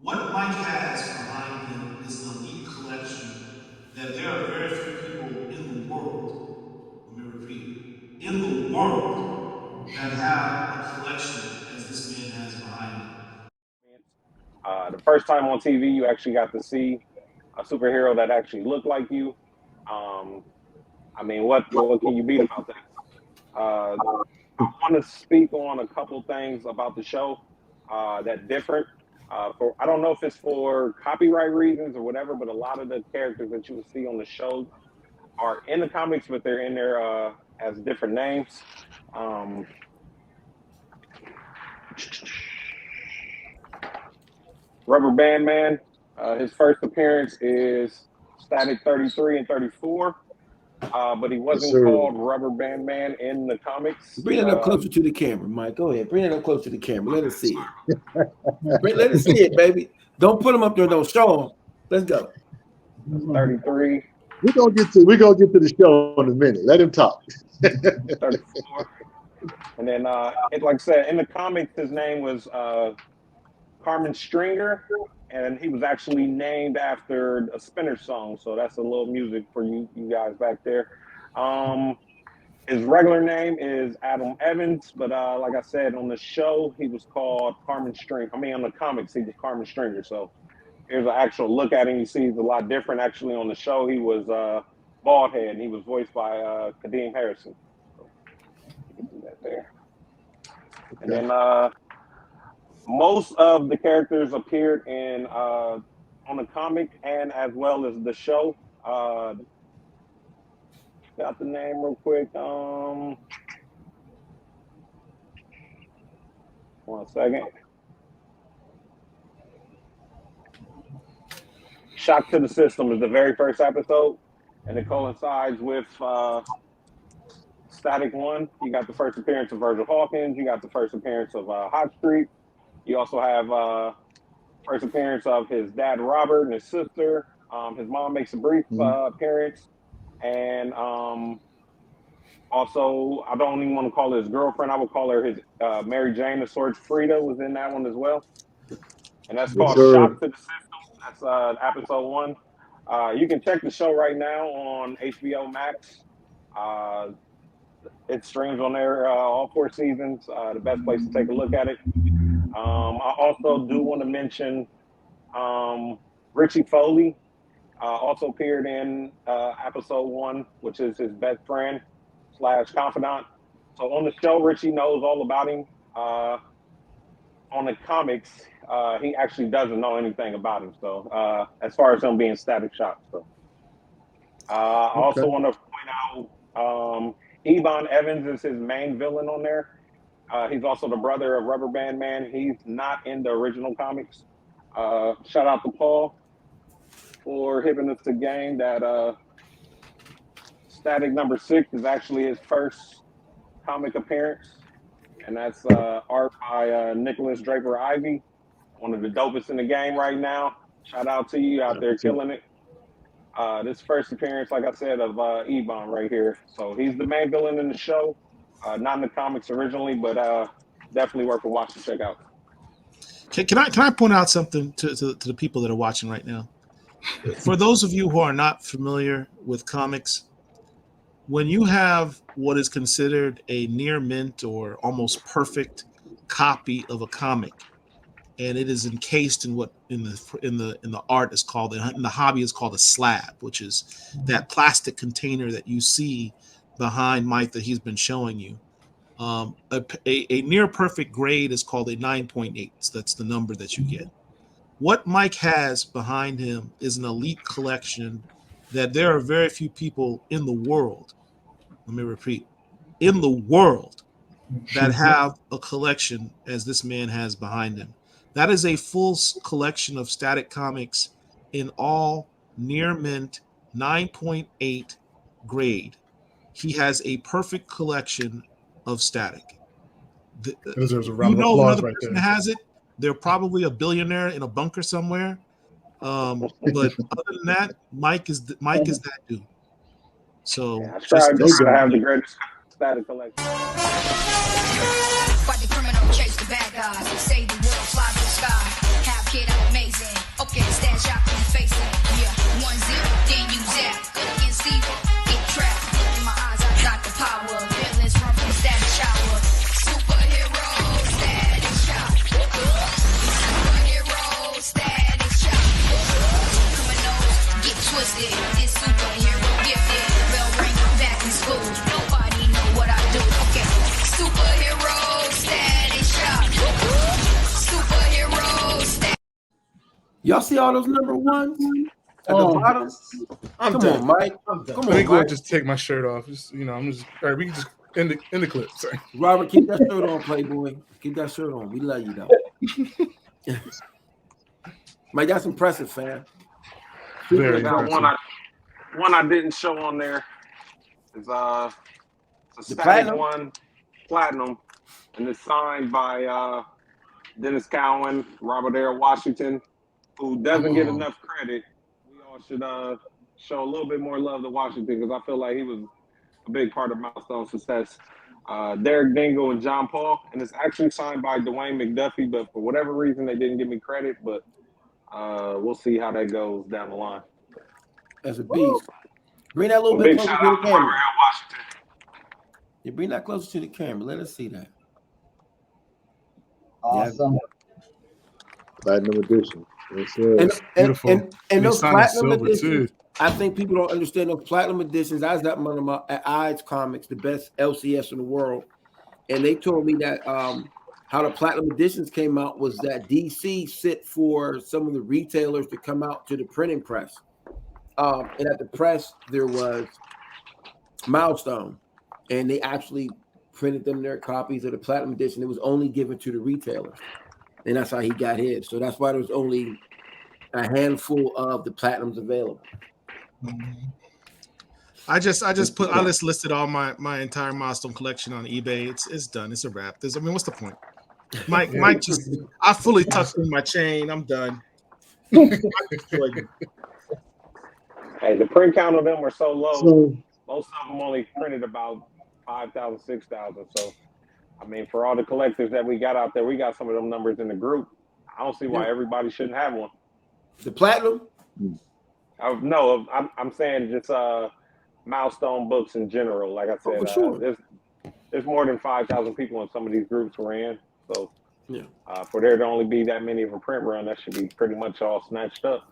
What Mike has behind him is an elite collection that there are very few people in the world, let me repeat, in the world that have a collection as this man has behind him. The first time on TV, you actually got to see a superhero that actually looked like you. Um, I mean, what can you beat about that? I want to speak on a couple things about the show that different. For I don't know if it's for copyright reasons or whatever, but a lot of the characters that you will see on the show are in the comics, but they're in there as different names. Um, Rubber Band Man, his first appearance is Static 33 and 34. But he Yes, wasn't sir. called Rubber Band Man in the comics. Bring it up closer to the camera, Mike. Go ahead. Bring it up closer to the camera. Let us see it. Let us see it, baby. Don't put them up there. Don't show them. Let's go. 33. We're gonna get to the show in a minute. Let him talk. 34. And then, like I said, in the comics, his name was Carmen Stringer, and he was actually named after a Spinner song. So that's a little music for you guys back there. His regular name is Adam Evans, but like I said, on the show, he was called Carmen Stringer. I mean, on the comics, he was Carmen Stringer. So here's an actual look at him. You see he's a lot different. Actually, on the show, he was bald head, and he was voiced by Kadeem Harrison. So you can see that there. And then most of the characters appeared in on the comic and as well as the show. Got the name real quick. 1 second. Shock to the System is the very first episode, and it coincides with Static 1. You got the first appearance of Virgil Hawkins. You got the first appearance of Hot Street. You also have first appearance of his dad, Robert, and his sister. His mom makes a brief appearance. And also, I don't even want to call her his girlfriend. I would call her his Mary Jane. The Sword Frida was in that one as well. And that's called Shock to the System. That's episode 1. You can check the show right now on HBO Max. It streams on there all 4 seasons. The best place to take a look at it. I also do want to mention Richie Foley. Also appeared in episode 1, which is his best friend / confidant. So on the show, Richie knows all about him. On the comics, he actually doesn't know anything about him. So as far as him being Static Shock. So I also want to point out Ebon Evans is his main villain on there. He's also the brother of Rubber Band Man. He's not in the original comics. Shout out to Paul for giving us the game that Static number 6 is actually his first comic appearance. And that's art by Nicholas Draper Ivy, one of the dopest in the game right now. Shout out to you out there killing it. This first appearance, like I said, of Ebon right here. So he's the main villain in the show. Not in the comics originally, but definitely worth a watch to check out. Can I point out something to the people that are watching right now? For those of you who are not familiar with comics, when you have what is considered a near mint or almost perfect copy of a comic, and it is encased in what in the art is called, in the hobby is called a slab, which is that plastic container that you see behind Mike that he's been showing you. A near perfect grade is called a 9.8. So that's the number that you get. What Mike has behind him is an elite collection that there are very few people in the world, let me repeat, in the world that have a collection as this man has behind him. That is a full collection of Static comics in all near mint 9.8 grade. He has a perfect collection of Static. Deserves a round of applause another right person there. has it. They're probably a billionaire in a bunker somewhere. But other than that, Mike is that dude. So I try to have the greatest Static collection. Fight the criminal, chase the bad guys, save the world, fly to the sky. Half kid, I'm amazing. lifted. It's superhero gifted. Bell ring back in school. Nobody know what I do. Okay, superhero status shop. Superhero status. Y'all see all those number ones at the bottom? I'm Come done. on, Mike. I'm done. Come Let me on, go ahead Mike. and just take my shirt off. Just I'm just all right. We can just end the clip. Sorry. Robert, keep that shirt on, Playboy. Keep that shirt on. We love you though. Mike, that's impressive, fam. Very I got impressive. one I didn't show on there. Is it's a The static platinum? one, platinum, and it's signed by Dennis Cowan, Robert Earl Washington, who doesn't get enough credit. We all should show a little bit more love to Washington because I feel like he was a big part of Milestone's success. Derek Dingle and John Paul, and it's actually signed by Dwayne McDuffie, but for whatever reason they didn't give me credit. But we'll see how that goes down the line. That's a beast. Bring that a little bit Big closer shout to the out to Robert camera. Earl Washington. Yeah, bring that closer to the camera. Let us see that. Awesome. Platinum edition. Yes, sir. Beautiful. And he those signed in platinum silver, editions, too. I think people don't understand those platinum editions. I was at one of my at Ides Comics, the best LCS in the world, and they told me that how the platinum editions came out was that DC sent for some of the retailers to come out to the printing press, and at the press there was Milestone, and they actually printed them their copies of the platinum edition. It was only given to the retailers, and that's how he got his. So that's why there's only a handful of the platinums available. I just listed all my entire Milestone collection on eBay. It's done. It's a wrap. What's the point? Mike I fully tucked in my chain. I'm done. Hey, the print count of them were so low. So, Most of them only printed about 5,000, 6,000. So, I mean, for all the collectors that we got out there, we got some of them numbers in the group. I don't see why everybody shouldn't have one. The platinum? No, I'm saying just Milestone books in general. Like I said, for sure. There's more than 5,000 people in some of these groups we're in. So, yeah, for there to only be that many of a print run, that should be pretty much all snatched up.